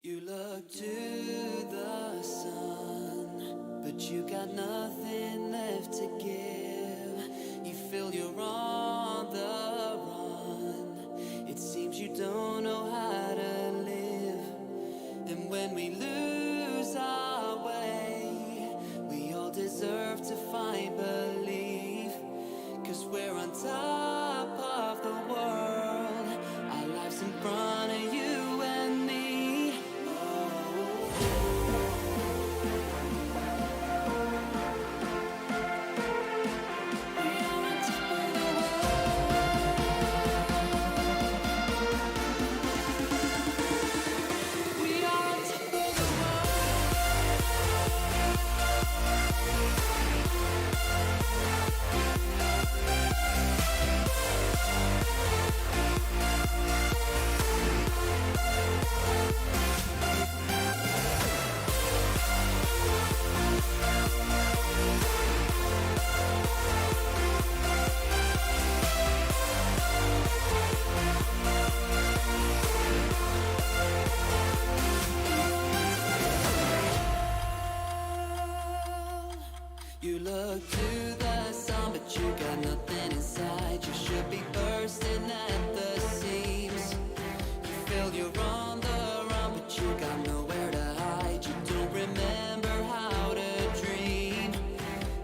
You look to the sun, but you got nothing left to give. You feel you're on the run. It seems you don't know how to live. And when we lose our way, we all deserve to find belief. 'Cause we're on top of the world. Our lives in front of you and me. You look to the sun, but you got nothing inside. You should be bursting at the seams. You feel you're on the run, but you got nowhere to hide. You don't remember how to dream.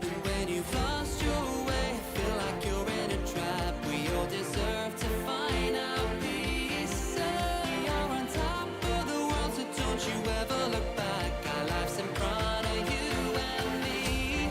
And when you've lost your way, feel like you're in a trap. We all deserve to find our peace. We are on top of the world, so don't you ever look back. Our life's in front of you and me.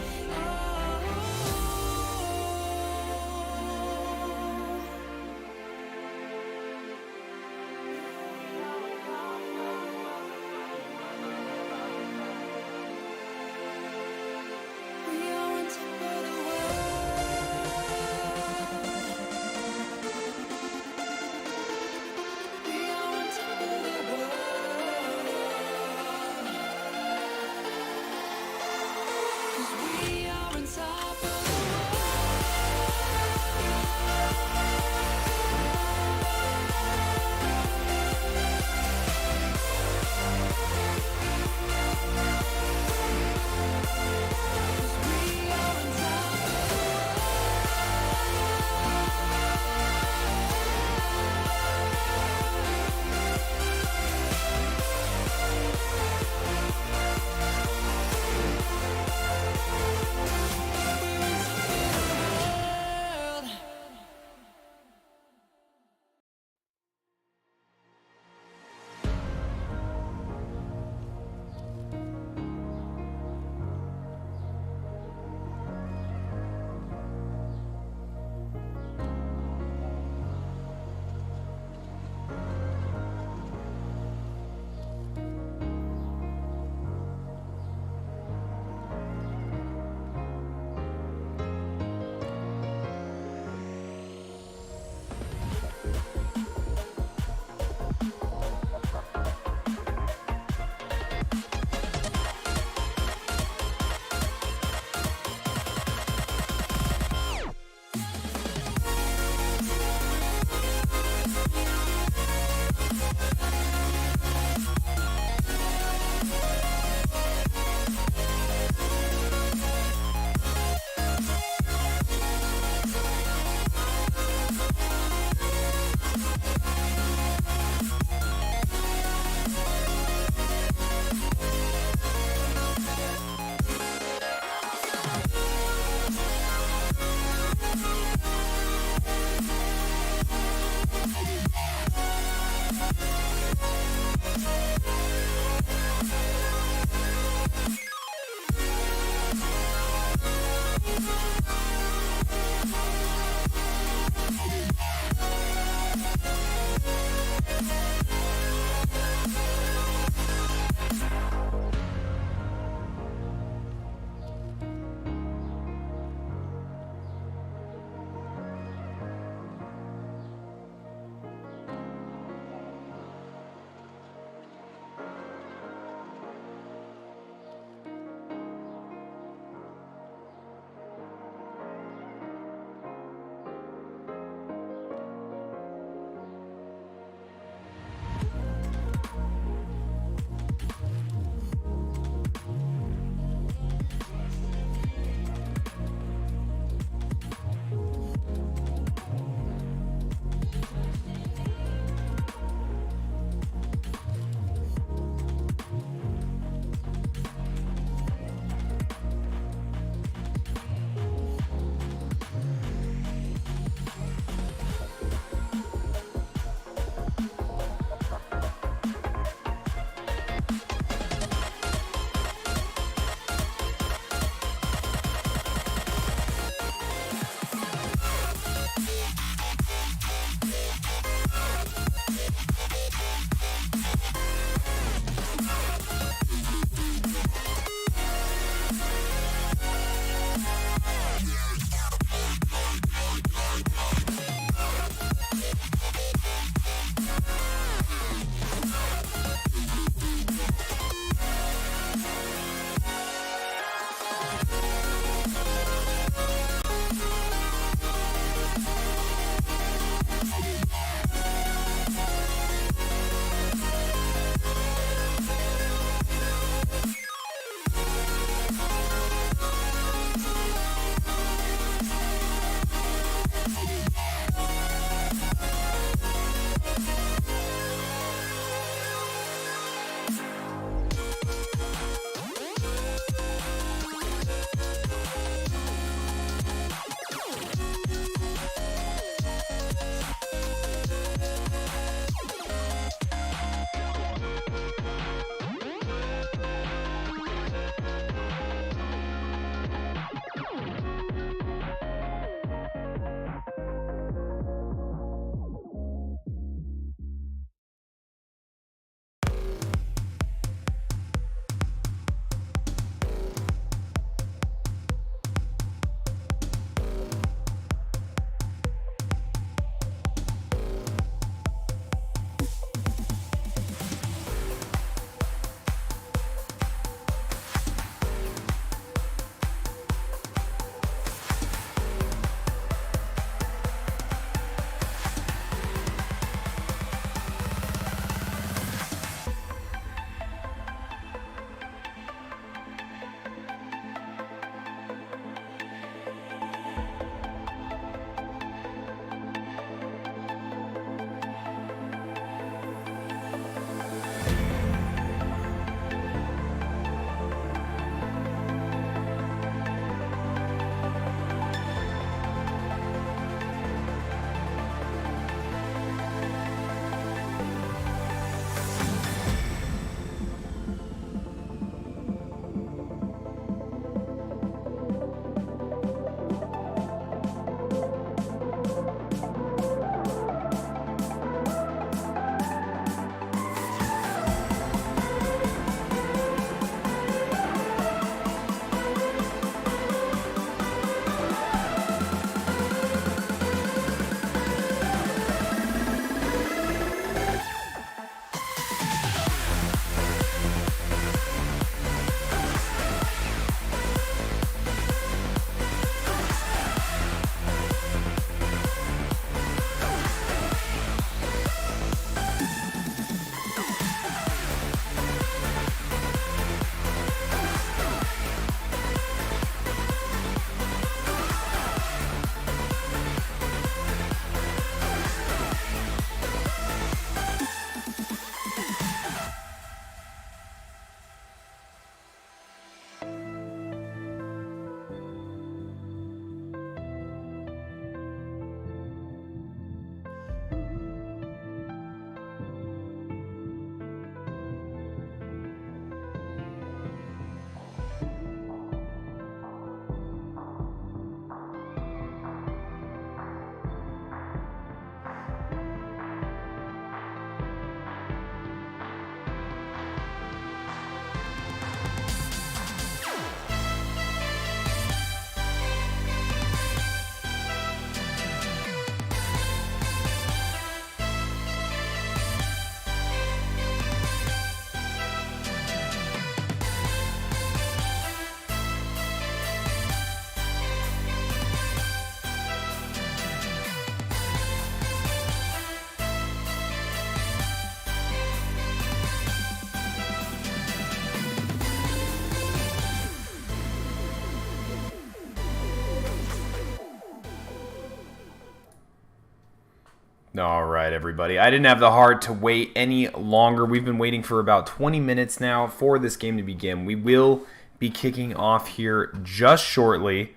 All right, everybody. I didn't have the heart to wait any longer. We've been waiting for about 20 minutes now for this game to begin. We will be kicking off here just shortly.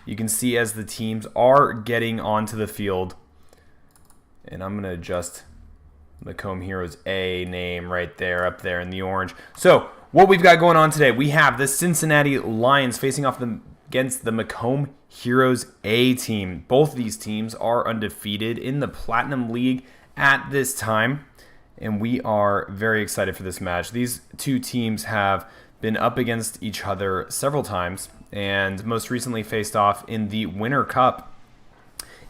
You can see as the teams are getting onto the field. And I'm going to adjust Macomb Heroes A name right there, up there in the orange. So, what we've got going on today, we have the Cincinnati Lions facing off against the Macomb Heroes A team. Both of these teams are undefeated in the Platinum League at this time, and we are very excited for this match. These two teams have been up against each other several times, and most recently faced off in the Winter Cup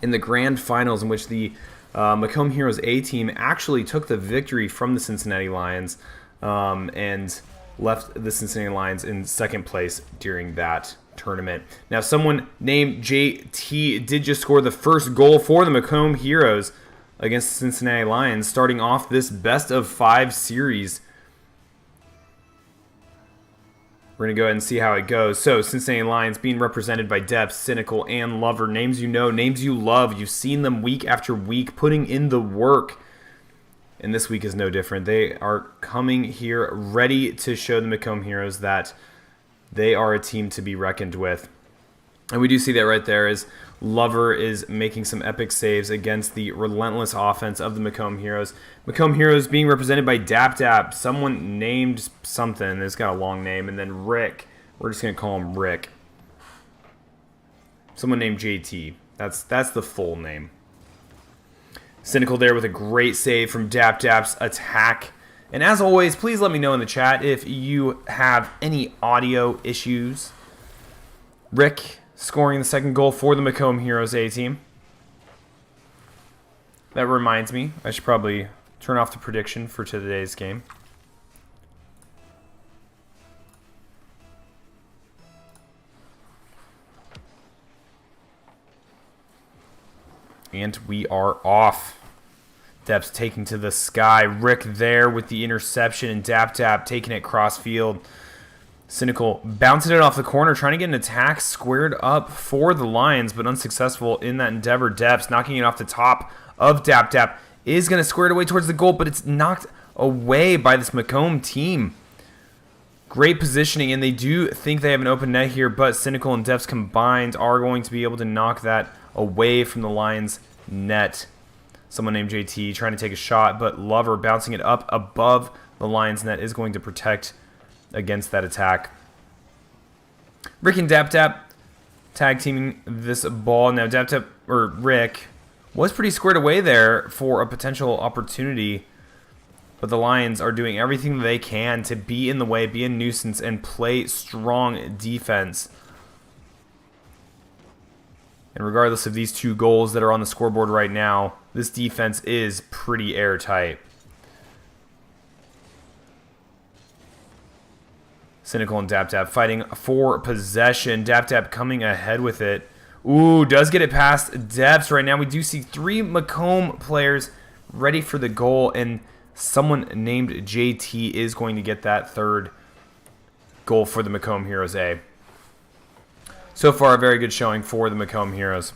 in the grand finals, in which the Macomb Heroes A team actually took the victory from the Cincinnati Lions and left the Cincinnati Lions in second place during that tournament. Now, someone named JT did just score the first goal for the Macomb Heroes against the Cincinnati Lions, starting off this best-of-5 series. We're going to go ahead and see how it goes. So, Cincinnati Lions being represented by Depth, Cynical, and Lover. Names you know, names you love. You've seen them week after week putting in the work. And this week is no different. They are coming here ready to show the Macomb Heroes that they are a team to be reckoned with. And we do see that right there as Lover is making some epic saves against the relentless offense of the Macomb Heroes. Macomb Heroes being represented by Dap Dap, someone named something. It's got a long name. And then Rick. We're just going to call him Rick. Someone named JT. That's the full name. Cynical there with a great save from Dap Dap's attack. And as always, please let me know in the chat if you have any audio issues. Rick scoring the second goal for the Macomb Heroes A team. That reminds me, I should probably turn off the prediction for today's game. And we are off. Depth's taking to the sky. Rick there with the interception, and Dap Dap taking it cross field. Cynical bouncing it off the corner, trying to get an attack squared up for the Lions, but unsuccessful in that endeavor. Depth's knocking it off the top of Dap Dap. Is going to square it away towards the goal, but it's knocked away by this Macomb team. Great positioning, and they do think they have an open net here, but Cynical and Depth's combined are going to be able to knock that away from the Lions' net. Someone named JT trying to take a shot, but Lover bouncing it up above the Lions' net is going to protect against that attack. Rick and Dap Dap tag teaming this ball. Now Dap Dap, or Rick, was pretty squared away there for a potential opportunity, but the Lions are doing everything they can to be in the way, be a nuisance, and play strong defense. And regardless of these two goals that are on the scoreboard right now, this defense is pretty airtight. Cynical and Dap Dap fighting for possession. Dap Dap coming ahead with it. Ooh, does get it past Depths right now. We do see 3 Macomb players ready for the goal, and someone named JT is going to get that third goal for the Macomb Heroes A. So far, a very good showing for the Macomb Heroes.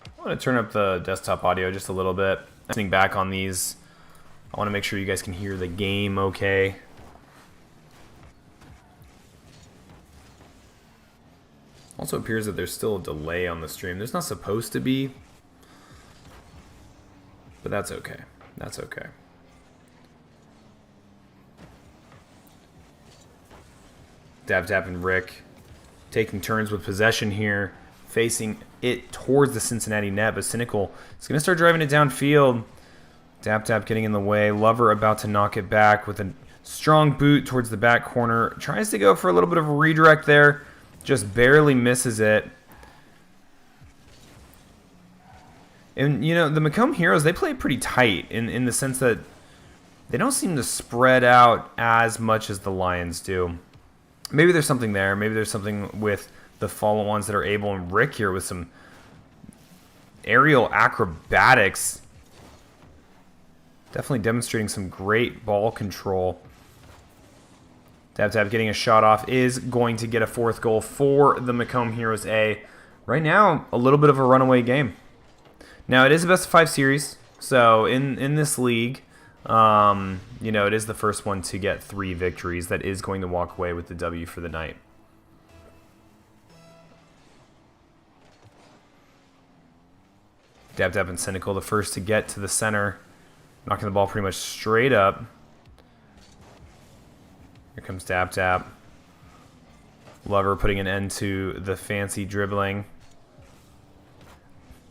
I want to turn up the desktop audio just a little bit. Listening back on these, I want to make sure you guys can hear the game okay. Also appears that there's still a delay on the stream. There's not supposed to be, but that's okay. That's okay. Dap Dap and Rick taking turns with possession here, facing it towards the Cincinnati net, but Cynical is going to start driving it downfield. Dap Dap getting in the way. Lover about to knock it back with a strong boot towards the back corner. Tries to go for a little bit of a redirect there. Just barely misses it. And, you know, the Macomb Heroes, they play pretty tight in the sense that they don't seem to spread out as much as the Lions do. Maybe there's something there. Maybe there's something with the follow-ons that are able. And Rick here with some aerial acrobatics. Definitely demonstrating some great ball control. Dab Dab getting a shot off is going to get a 4th goal for the Macomb Heroes A. Right now, a little bit of a runaway game. Now, it is a best-of-5 series, so in this league, you know, it is the first one to get 3 victories that is going to walk away with the W for the night. Dab Dab and Cynical, the first to get to the center, knocking the ball pretty much straight up. Here comes Dab Dab. Lover putting an end to the fancy dribbling.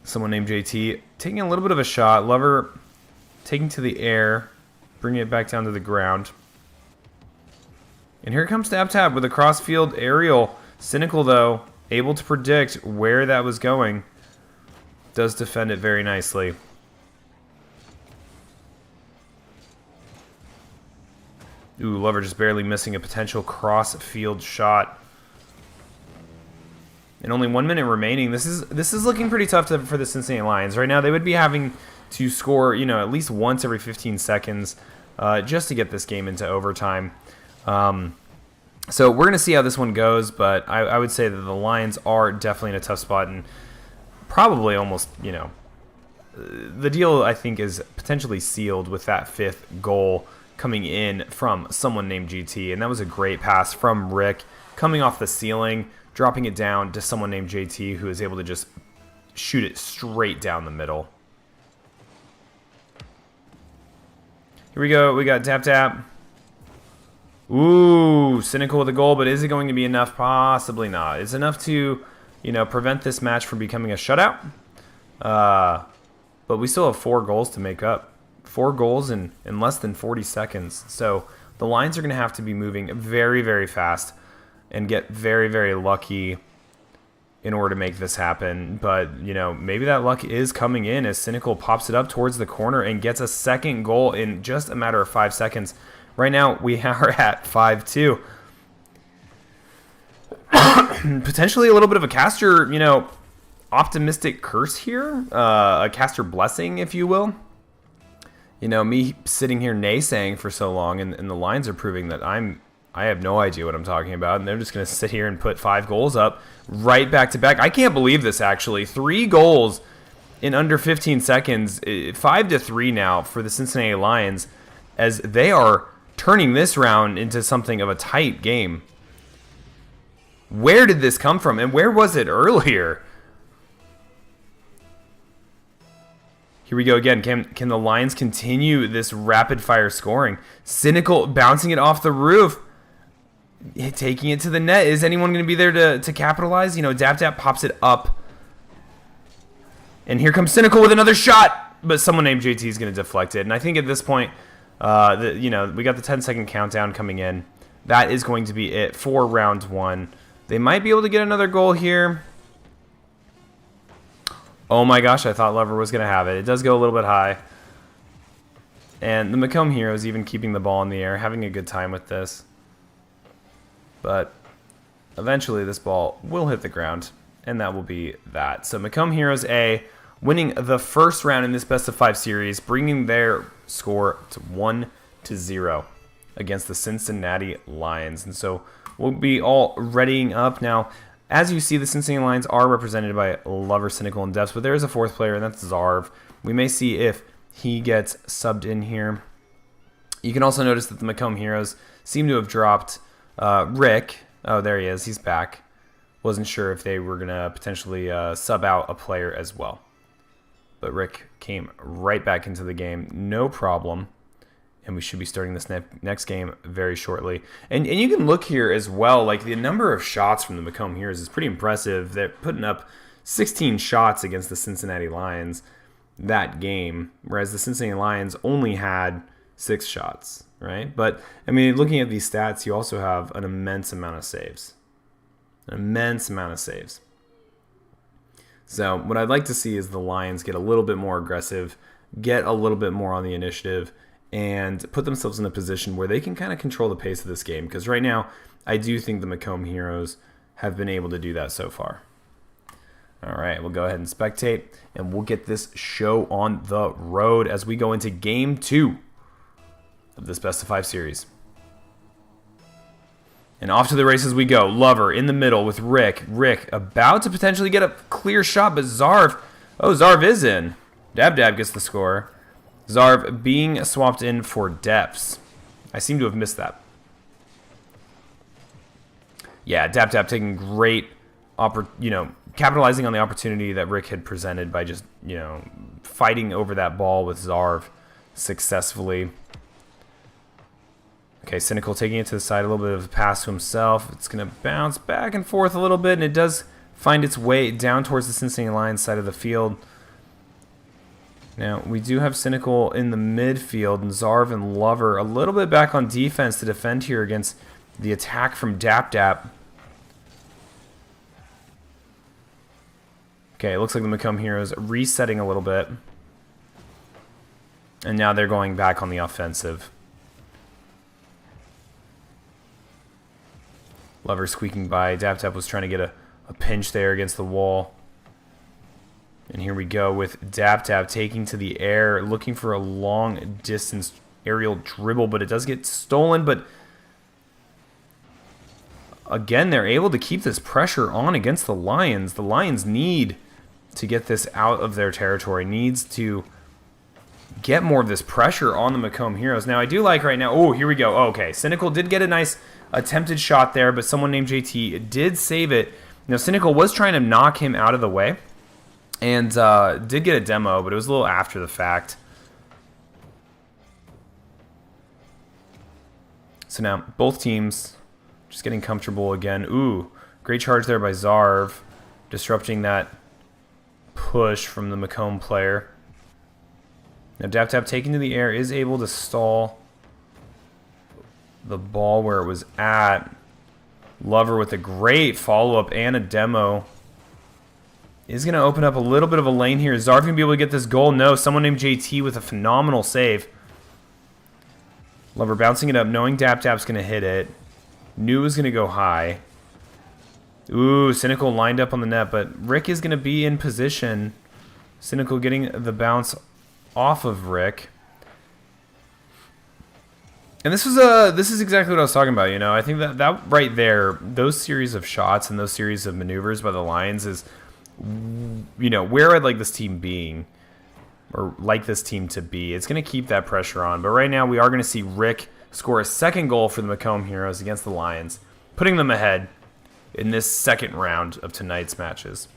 Someone named JT taking a little bit of a shot. Lover taking to the air, bringing it back down to the ground. And here comes Dab Dab with a cross-field aerial. Cynical, though, able to predict where that was going. Does defend it very nicely. Ooh, Lover just barely missing a potential cross-field shot. And only 1 minute remaining. This is looking pretty tough for the Cincinnati Lions. Right now, they would be having to score, you know, at least once every 15 seconds just to get this game into overtime. So we're going to see how this one goes, but I would say that the Lions are definitely in a tough spot and probably almost, you know, the deal I think is potentially sealed with that 5th goal coming in from someone named GT. And that was a great pass from Rick coming off the ceiling, dropping it down to someone named JT who is able to just shoot it straight down the middle. Here we go. We got Tap Tap. Ooh, Cynical with a goal, but is it going to be enough? Possibly not. It's enough to, you know, prevent this match from becoming a shutout. But we still have 4 goals to make up. 4 goals in less than 40 seconds. So the Lions are going to have to be moving very, very fast and get very, very lucky in order to make this happen. But, you know, maybe that luck is coming in as Cynical pops it up towards the corner and gets a 2nd goal in just a matter of 5 seconds. Right now, we are at 5-2. Potentially a little bit of a caster, you know, optimistic curse here. A caster blessing, if you will. You know, me sitting here naysaying for so long, and the Lions are proving that I have no idea what I'm talking about, and they're just going to sit here and put 5 goals up right back to back. I can't believe this, actually. 3 goals in under 15 seconds. 5-3 now for the Cincinnati Lions as they are turning this round into something of a tight game. Where did this come from, and where was it earlier? Here we go again. Can the Lions continue this rapid-fire scoring? Cynical bouncing it off the roof. Taking it to the net. Is anyone going to be there to capitalize? You know, Dap Dap pops it up. And here comes Cynical with another shot. But someone named JT is going to deflect it. And I think at this point, you know, we got the 10-second countdown coming in. That is going to be it for round 1. They might be able to get another goal here. Oh my gosh, I thought Lover was going to have it. It does go a little bit high. And the Macomb Heroes even keeping the ball in the air, having a good time with this. But eventually this ball will hit the ground, and that will be that. So Macomb Heroes A winning the first round in this best-of-5 series, bringing their score to 1-0 against the Cincinnati Lions. And so we'll be all readying up now. As you see, the Cincinnati Lions are represented by Lover, Cynical, and Depths, but there is a 4th player, and that's Zarv. We may see if he gets subbed in here. You can also notice that the Macomb Heroes seem to have dropped Rick. Oh, there he is. He's back. Wasn't sure if they were going to potentially sub out a player as well. But Rick came right back into the game. No problem. And we should be starting this next game very shortly. And you can look here as well. Like, the number of shots from the Macomb Heroes is pretty impressive. They're putting up 16 shots against the Cincinnati Lions that game, whereas the Cincinnati Lions only had 6 shots, right? But, I mean, looking at these stats, you also have an immense amount of saves. An immense amount of saves. So what I'd like to see is the Lions get a little bit more aggressive, get a little bit more on the initiative, and put themselves in a position where they can kind of control the pace of this game. Because right now, I do think the Macomb Heroes have been able to do that so far. All right, we'll go ahead and spectate, and we'll get this show on the road as we go into Game 2 of this best-of-5 series. And off to the races we go. Lover in the middle with Rick. Rick about to potentially get a clear shot, but Zarv... Oh, Zarv is in. Dab Dab gets the score. Zarv being swapped in for Depths. I seem to have missed that. Yeah, Dab Dab taking great... capitalizing on the opportunity that Rick had presented by just, fighting over that ball with Zarv successfully. Okay, Cynical taking it to the side, a little bit of a pass to himself. It's going to bounce back and forth a little bit, and it does find its way down towards the Cincinnati Lions side of the field. Now, we do have Cynical in the midfield, and Zarv and Lover a little bit back on defense to defend here against the attack from Dap Dap. Okay, it looks like the Macomb Heroes resetting a little bit. And now they're going back on the offensive. Lover squeaking by. Dap Dap was trying to get a pinch there against the wall. And here we go with Dap Dap taking to the air, looking for a long distance aerial dribble, but it does get stolen. But again, they're able to keep this pressure on against the Lions. The Lions need to get this out of their territory, needs to get more of this pressure on the Macomb Heroes. Now, I do like right now... Oh, here we go. Oh, okay, Cynical did get a nice attempted shot there, but someone named JT did save it. Cynical was trying to knock him out of the way and did get a demo, but it was a little after the fact. So now, both teams just getting comfortable again. Ooh, great charge there by Zarv, disrupting that push from the Macomb player. Now Dap Dap taking to the air is able to stall the ball where it was at. Lover with a great follow-up and a demo is going to open up a little bit of a lane here. Zarv going to be able to get this goal. No, someone named JT with a phenomenal save. Lover bouncing it up, knowing Dap Dap's going to hit it. Knew it was going to go high. Ooh, Cynical lined up on the net, but Rick is going to be in position. Cynical getting the bounce off of Rick. And this is exactly what I was talking about, I think that right there, those series of shots and those series of maneuvers by the Lions is, where I'd like this team being, or like this team to be. It's going to keep that pressure on. But right now, we are going to see Rick score a second goal for the Macomb Heroes against the Lions, putting them ahead in this second round of tonight's matches.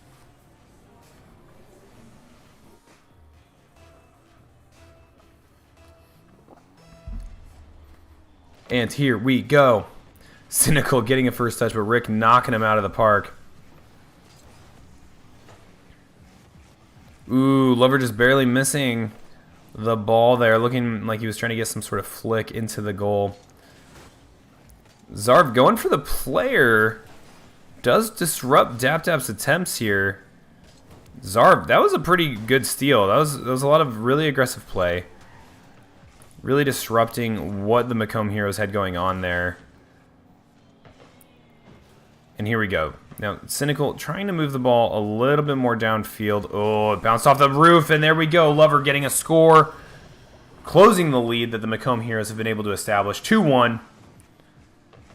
And here we go. Cynical getting a first touch, but Rick knocking him out of the park. Ooh, Lover just barely missing the ball there, looking like he was trying to get some sort of flick into the goal. Zarv going for the player. Does disrupt Dap Dap's attempts here. Zarv, that was a pretty good steal. That was a lot of really aggressive play. Really disrupting what the Macomb Heroes had going on there. And here we go. Now, Cynical trying to move the ball a little bit more downfield. Oh, it bounced off the roof, and there we go. Lover getting a score. Closing the lead that the Macomb Heroes have been able to establish. 2-1.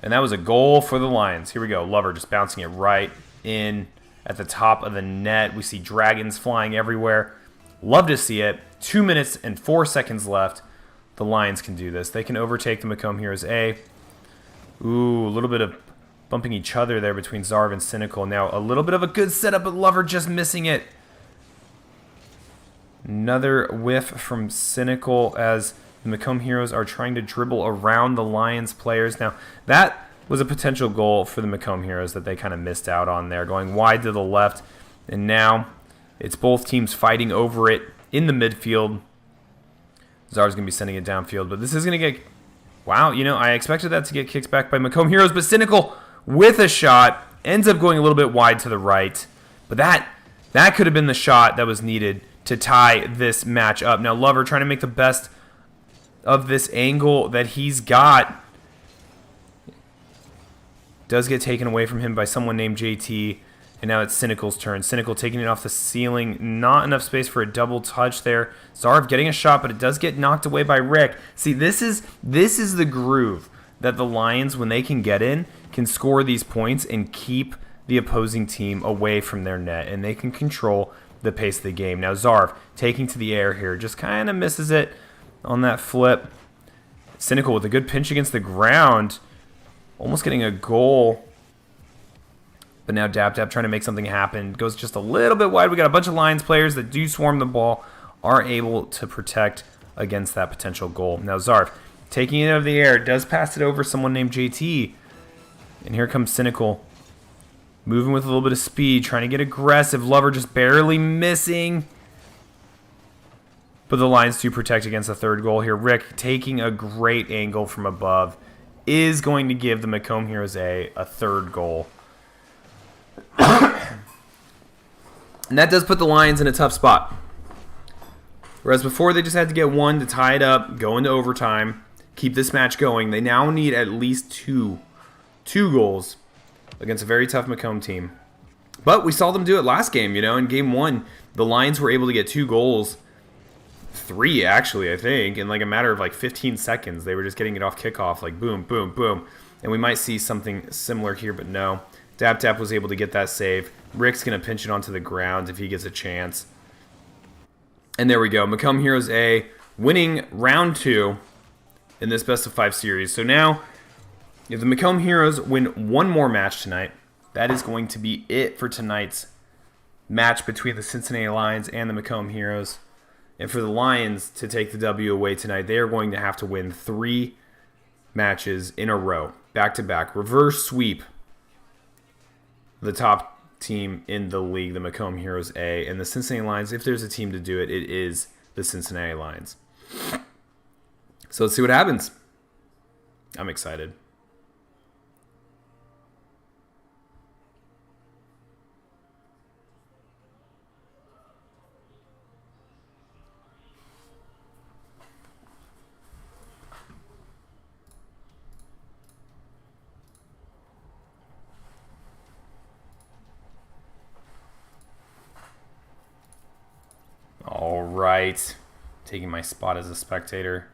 And that was a goal for the Lions. Here we go. Lover just bouncing it right in at the top of the net. We see dragons flying everywhere. Love to see it. 2 minutes and 4 seconds left. The Lions can do this. They can overtake the Macomb Heroes A. Ooh, a little bit of bumping each other there between Zarv and Cynical. Now a little bit of a good setup, but Lover just missing it. Another whiff from Cynical as the Macomb Heroes are trying to dribble around the Lions players. Now, that was a potential goal for the Macomb Heroes that they kind of missed out on there, going wide to the left. And now it's both teams fighting over it in the midfield. Zar's going to be sending it downfield, but this is going to get... Wow, I expected that to get kicked back by Macomb Heroes, but Cynical with a shot ends up going a little bit wide to the right. But that could have been the shot that was needed to tie this match up. Now, Lover trying to make the best of this angle that he's got. Does get taken away from him by someone named JT. And now it's Cynical's turn. Cynical taking it off the ceiling. Not enough space for a double touch there. Zarv getting a shot, but it does get knocked away by Rick. See, this is the groove that the Lions, when they can get in, can score these points and keep the opposing team away from their net, and they can control the pace of the game. Now Zarv taking to the air here, just kind of misses it on that flip. Cynical with a good pinch against the ground, almost getting a goal. But now Dap trying to make something happen. Goes just a little bit wide. We got a bunch of Lions players that do swarm the ball, are able to protect against that potential goal. Now Zarv taking it out of the air, does pass it over someone named JT. And here comes Cynical. Moving with a little bit of speed, trying to get aggressive. Lover just barely missing. But the Lions do protect against the third goal here. Rick taking a great angle from above is going to give the Macomb Heroes a third goal. And that does put the Lions in a tough spot. Whereas before they just had to get one to tie it up, go into overtime, keep this match going. They now need at least two goals against a very tough Macomb team. But we saw them do it last game, in game one. The Lions were able to get 2 goals. 3, actually, I think, in like a matter of like 15 seconds. They were just getting it off kickoff, like boom, boom, boom. And we might see something similar here, but no. Dap was able to get that save. Rick's going to pinch it onto the ground if he gets a chance. And there we go. Macomb Heroes A winning round 2 in this best-of-5 series. So now, if the Macomb Heroes win one more match tonight, that is going to be it for tonight's match between the Cincinnati Lions and the Macomb Heroes. And for the Lions to take the W away tonight, they are going to have to win 3 matches in a row, back-to-back. Reverse sweep the top team in the league, the Macomb Heroes A. And the Cincinnati Lions, if there's a team to do it, it is the Cincinnati Lions. So let's see what happens. I'm excited. All right, taking my spot as a spectator.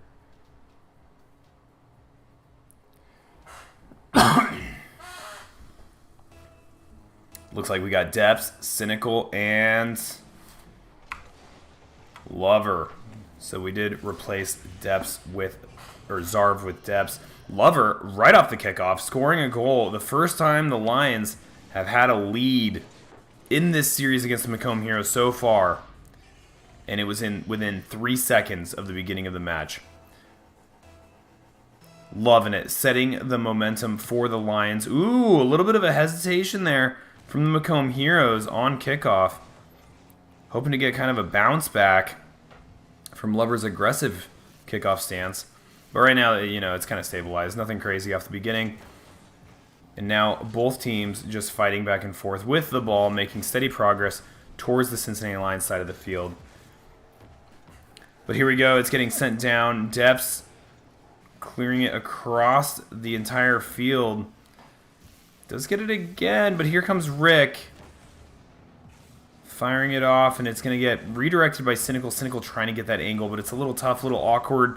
Looks like we got Depths, Cynical, and Lover. So we did replace Zarv with Depths. Lover, right off the kickoff, scoring a goal. The first time the Lions have had a lead in this series against the Macomb Heroes so far. And it was within 3 seconds of the beginning of the match. Loving it. Setting the momentum for the Lions. Ooh, a little bit of a hesitation there from the Macomb Heroes on kickoff. Hoping to get kind of a bounce back from Lover's aggressive kickoff stance. But right now, it's kind of stabilized. Nothing crazy off the beginning. And now both teams just fighting back and forth with the ball, making steady progress towards the Cincinnati Lions side of the field. But here we go. It's getting sent down. Depths clearing it across the entire field. Does get it again, but here comes Rick. Firing it off, and it's going to get redirected by Cynical. Cynical trying to get that angle, but it's a little tough, a little awkward.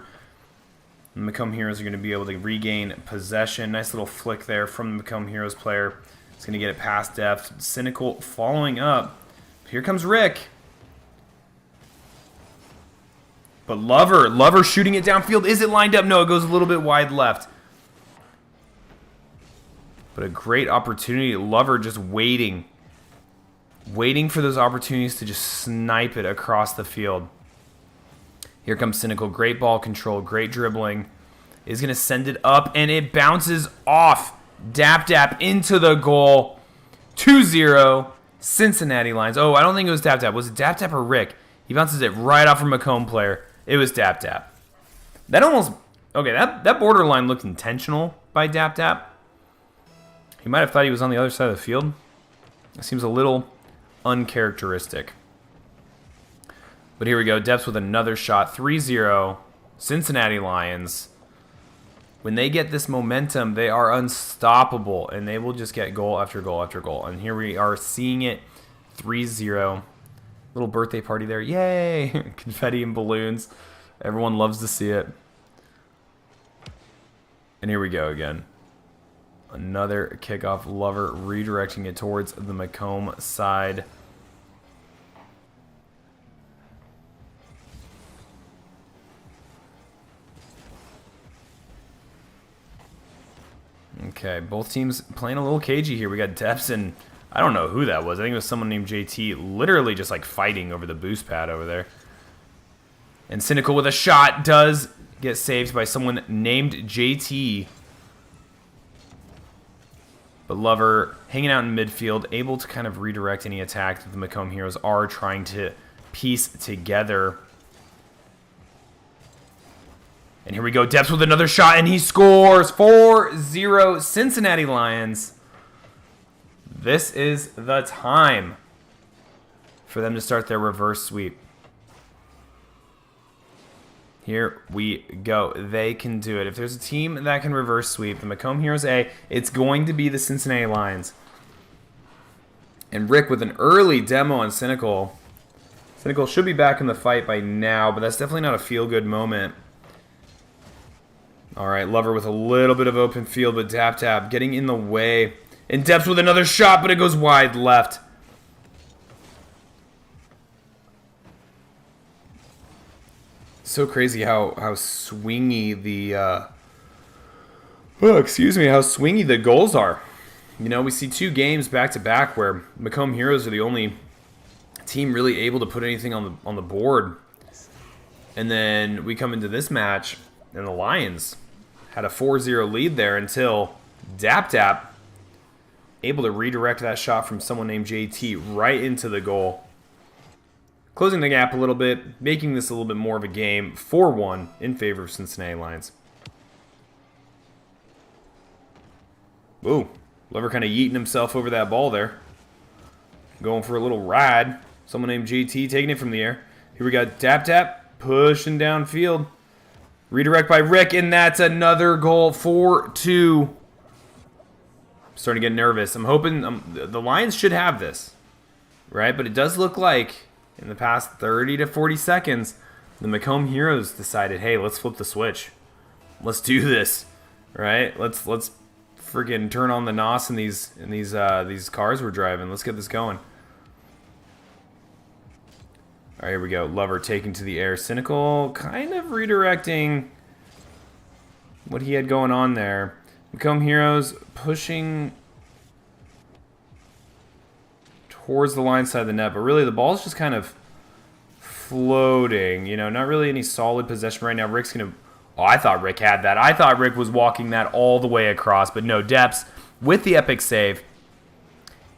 The Macomb Heroes are going to be able to regain possession. Nice little flick there from the Macomb Heroes player. It's going to get it past Depth. Cynical following up. Here comes Rick. But Lover shooting it downfield. Is it lined up? No, it goes a little bit wide left. But a great opportunity. Lover just waiting for those opportunities to just snipe it across the field. Here comes Cynical. Great ball control, great dribbling. Is going to send it up, and it bounces off Dap into the goal. 2-0, Cincinnati Lions. Oh, I don't think it was Dap. Was it Dap or Rick? He bounces it right off from a Macomb player. It was Dap. That almost... Okay, that borderline looked intentional by Dap. He might have thought he was on the other side of the field. It seems a little uncharacteristic. But here we go. Depths with another shot. 3-0. Cincinnati Lions. When they get this momentum, they are unstoppable. And they will just get goal after goal after goal. And here we are seeing it. 3-0. Little birthday party there. Yay! Confetti and balloons. Everyone loves to see it. And here we go again. Another kickoff. Lover redirecting it towards the Macomb side. Okay, both teams playing a little cagey here. We got Depths and I don't know who that was. I think it was someone named JT, literally just like fighting over the boost pad over there. And Cynical with a shot does get saved by someone named JT. But Lover hanging out in midfield, able to kind of redirect any attack that the Macomb Heroes are trying to piece together. And here we go, Depths with another shot, and he scores 4-0 Cincinnati Lions. This is the time for them to start their reverse sweep. Here we go. They can do it. If there's a team that can reverse sweep the Macomb Heroes A, it's going to be the Cincinnati Lions. And Rick with an early demo on Cynical. Cynical should be back in the fight by now, but that's definitely not a feel-good moment. All right, Lover with a little bit of open field, but Tap getting in the way. In Depths with another shot, but it goes wide left. So crazy how swingy the how swingy the goals are. You know, we see 2 games back to back where Macomb Heroes are the only team really able to put anything on the board. And then we come into this match and the Lions had a 4-0 lead there until Dap able to redirect that shot from someone named JT right into the goal. Closing the gap a little bit, making this a little bit more of a game, 4-1 in favor of Cincinnati Lions. Ooh, Lover kind of yeeting himself over that ball there. Going for a little ride. Someone named JT taking it from the air. Here we got Tap pushing downfield. Redirect by Rick, and that's another goal, 4-2. I'm starting to get nervous. I'm hoping the Lions should have this, right? But it does look like in the past 30 to 40 seconds, the Macomb Heroes decided, hey, let's flip the switch. Let's do this, right? Let's freaking turn on the NOS in these cars we're driving. Let's get this going. All right, here we go. Lover taking to the air. Cynical kind of redirecting what he had going on there. Macomb Heroes pushing towards the line side of the net, but really the ball's just kind of floating. You know, not really any solid possession right now. Rick's going to... Oh, I thought Rick had that. I thought Rick was walking that all the way across, but no, Depths with the epic save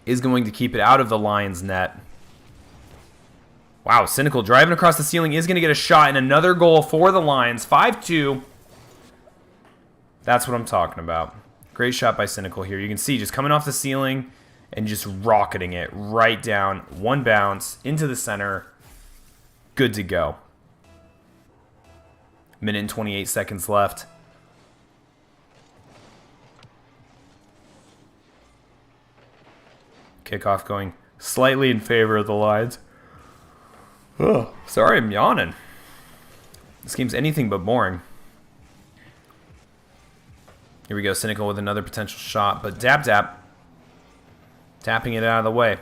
is going to keep it out of the Lions' net. Wow, Cynical driving across the ceiling is going to get a shot and another goal for the Lions. 5-2. That's what I'm talking about. Great shot by Cynical here. You can see just coming off the ceiling and just rocketing it right down. One bounce into the center. Good to go. Minute and 28 seconds left. Kickoff going slightly in favor of the Lions. Oh, sorry, I'm yawning. This game's anything but boring. Here we go, Cynical with another potential shot, but Tap tapping it out of the way.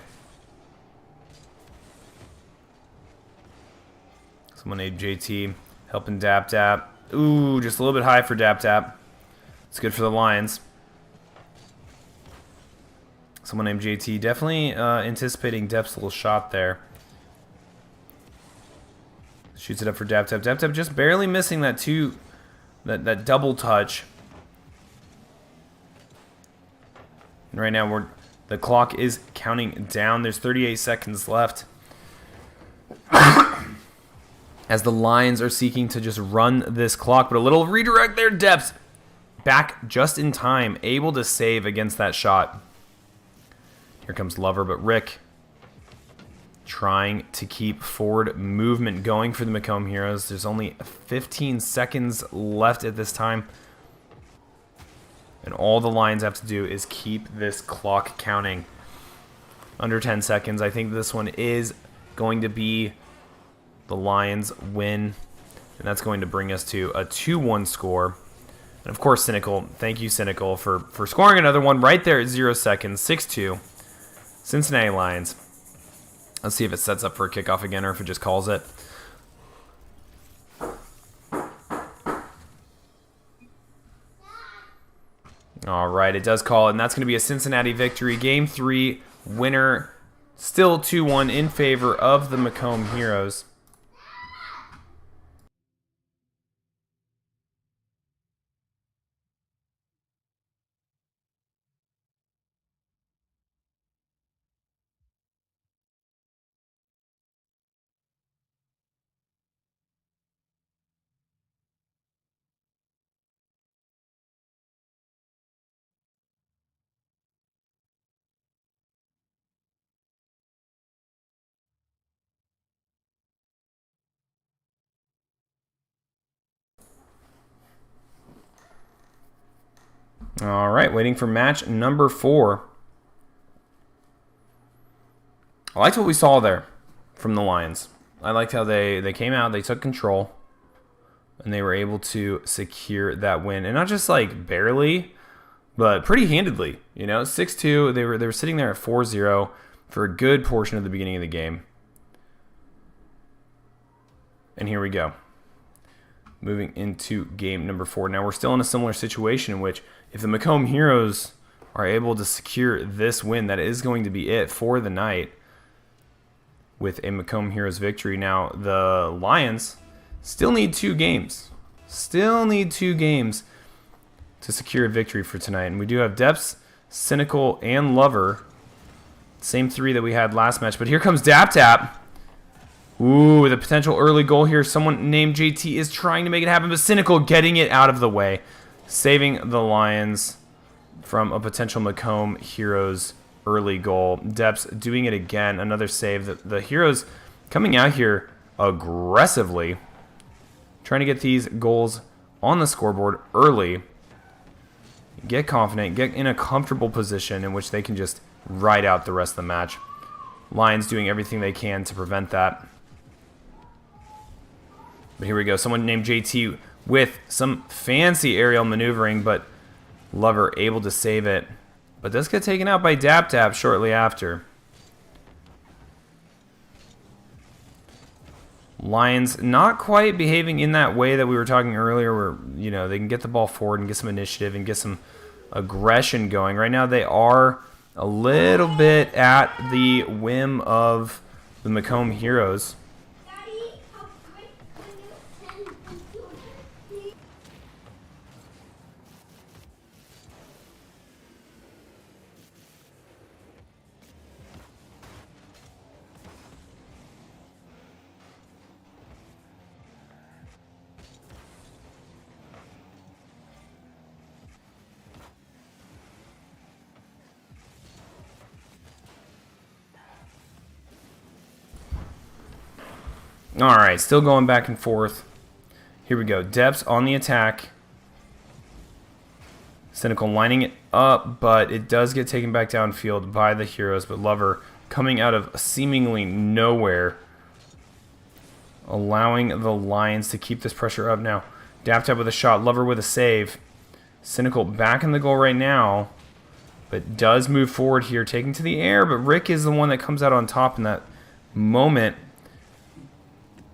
Someone named JT helping Tap. Ooh, just a little bit high for Tap. It's good for the Lions. Someone named JT definitely anticipating Depth's little shot there. Shoots it up for Tap. Just barely missing that that double touch. And right now the clock is counting down. There's 38 seconds left. As the Lions are seeking to just run this clock, but a little redirect there. Depths back just in time, able to save against that shot. Here comes Lover, but Rick trying to keep forward movement going for the Macomb Heroes. There's only 15 seconds left at this time. And all the Lions have to do is keep this clock counting. Under 10 seconds. I think this one is going to be the Lions win. And that's going to bring us to a 2-1 score. And of course, Cynical. Thank you, Cynical, for scoring another one right there at 0 seconds. 6-2. Cincinnati Lions. Let's see if it sets up for a kickoff again or if it just calls it. All right, it does call it, and that's going to be a Cincinnati victory. Game 3 winner, still 2-1 in favor of the Macomb Heroes. All right, waiting for match number 4. I liked what we saw there from the Lions. I liked how they came out, they took control, and they were able to secure that win. And not just like barely, but pretty handedly. You know, 6-2. They were sitting there at 4-0 for a good portion of the beginning of the game. And here we go. Moving into game number 4. Now we're still in a similar situation in which if the Macomb Heroes are able to secure this win, that is going to be it for the night with a Macomb Heroes victory. Now the Lions still need 2 games. Still need 2 games to secure a victory for tonight. And we do have Depths, Cynical, and Lover. Same 3 that we had last match. But here comes Dap Tap. Ooh, the potential early goal here. Someone named JT is trying to make it happen, but Cynical getting it out of the way, saving the Lions from a potential Macomb Heroes early goal. Depths doing it again, another save. The Heroes coming out here aggressively, trying to get these goals on the scoreboard early. Get confident, get in a comfortable position in which they can just ride out the rest of the match. Lions doing everything they can to prevent that. But here we go. Someone named JT with some fancy aerial maneuvering, but Lover able to save it. But does get taken out by Dap Tap shortly after. Lions not quite behaving in that way that we were talking earlier where, you know, they can get the ball forward and get some initiative and get some aggression going. Right now they are a little bit at the whim of the Macomb Heroes. All right, still going back and forth. Here we go. Depths on the attack. Cynical lining it up, but it does get taken back downfield by the Heroes. But Lover coming out of seemingly nowhere, allowing the Lions to keep this pressure up now. Dap Tap with a shot. Lover with a save. Cynical back in the goal right now, but does move forward here, taking to the air. But Rick is the one that comes out on top in that moment.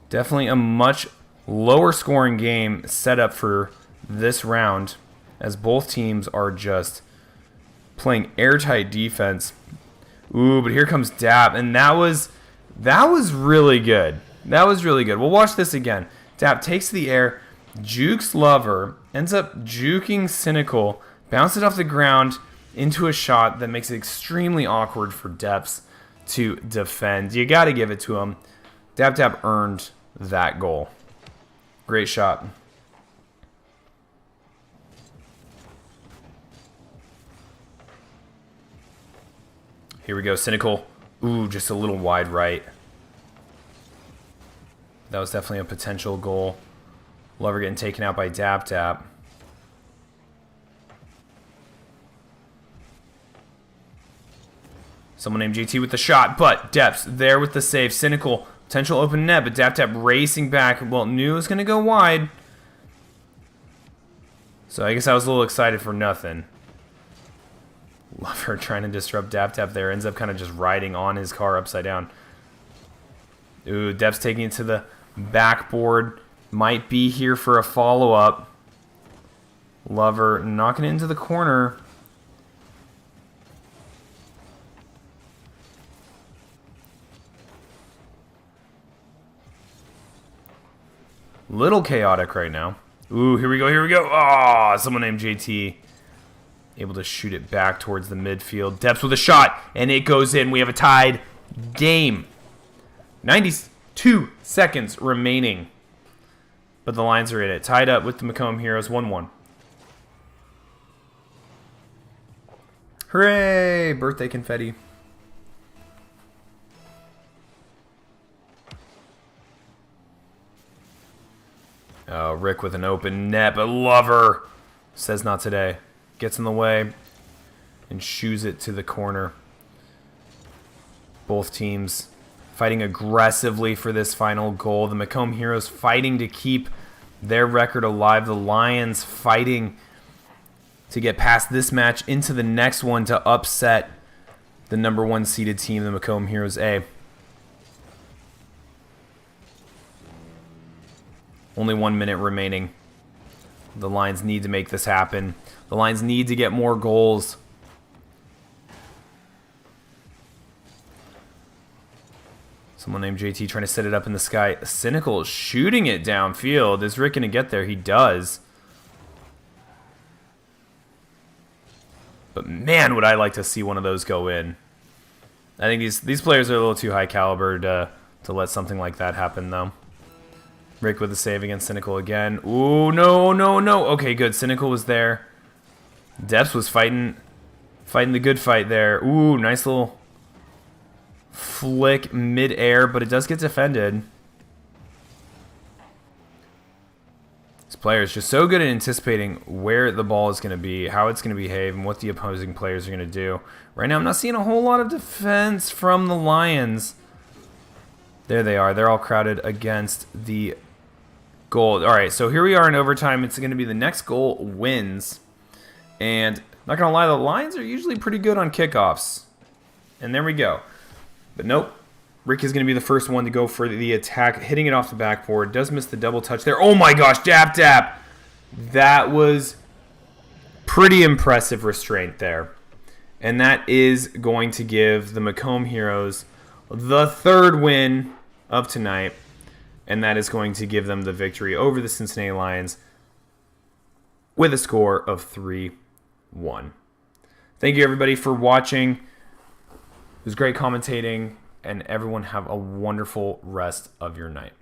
Definitely a much lower scoring game set up for this round as both teams are just playing airtight defense. Ooh, but here comes Dap, and that was really good. That was really good. We'll watch this again. Dap takes the air, jukes Lover, ends up juking Cynical, bounces it off the ground into a shot that makes it extremely awkward for Depths to defend. You got to give it to him. Dap Tap earned that goal. Great shot. Here we go. Cynical. Ooh, just a little wide right. That was definitely a potential goal. Lover getting taken out by Dap Tap. Someone named GT with the shot, but Depths there with the save. Cynical. Potential open net, but Dap Tap racing back. Well, knew it was going to go wide. So So I guess I was a little excited for nothing. Love her trying to disrupt Dap there. Ends up kind of just riding on his car upside down. Ooh, Dep's taking it to the backboard. Might be here for a follow-up. Lover knocking it into the corner. Little chaotic right now. Ooh, here we go, here we go. Oh, someone named JT. Able to shoot it back towards the midfield. Depths with a shot, and it goes in. We have a tied game. 92 seconds remaining. But the Lions are in it. Tied up with the Macomb Heroes, 1-1. Hooray! Birthday confetti. Oh, Rick with an open net, but Lover says not today. Gets in the way and shoos it to the corner. Both teams fighting aggressively for this final goal. The Macomb Heroes fighting to keep their record alive. The Lions fighting to get past this match into the next one to upset the #1 seeded team, the Macomb Heroes A. Only 1 minute remaining. The Lions need to make this happen. The Lions need to get more goals. Someone named JT trying to set it up in the sky. Cynical shooting it downfield. Is Rick going to get there? He does. But man, would I like to see one of those go in. I think these players are a little too high caliber to let something like that happen, though. Rick with a save against Cynical again. Ooh, no, no, no. Okay, good. Cynical was there. Depths was fighting the good fight there. Ooh, nice little flick mid-air, but it does get defended. This player is just so good at anticipating where the ball is going to be, how it's going to behave, and what the opposing players are going to do. Right now, I'm not seeing a whole lot of defense from the Lions. There they are. They're all crowded against the goal. All right, so here we are in overtime. It's going to be the next goal wins. And not going to lie, the Lions are usually pretty good on kickoffs. And there we go. But nope. Rick is going to be the first one to go for the attack, hitting it off the backboard. Does miss the double touch there. Oh my gosh, Dap. That was pretty impressive restraint there. And that is going to give the Macomb Heroes the third win of tonight. And that is going to give them the victory over the Cincinnati Lions with a score of 3-1. Thank you, everybody, for watching. It was great commentating, and everyone have a wonderful rest of your night.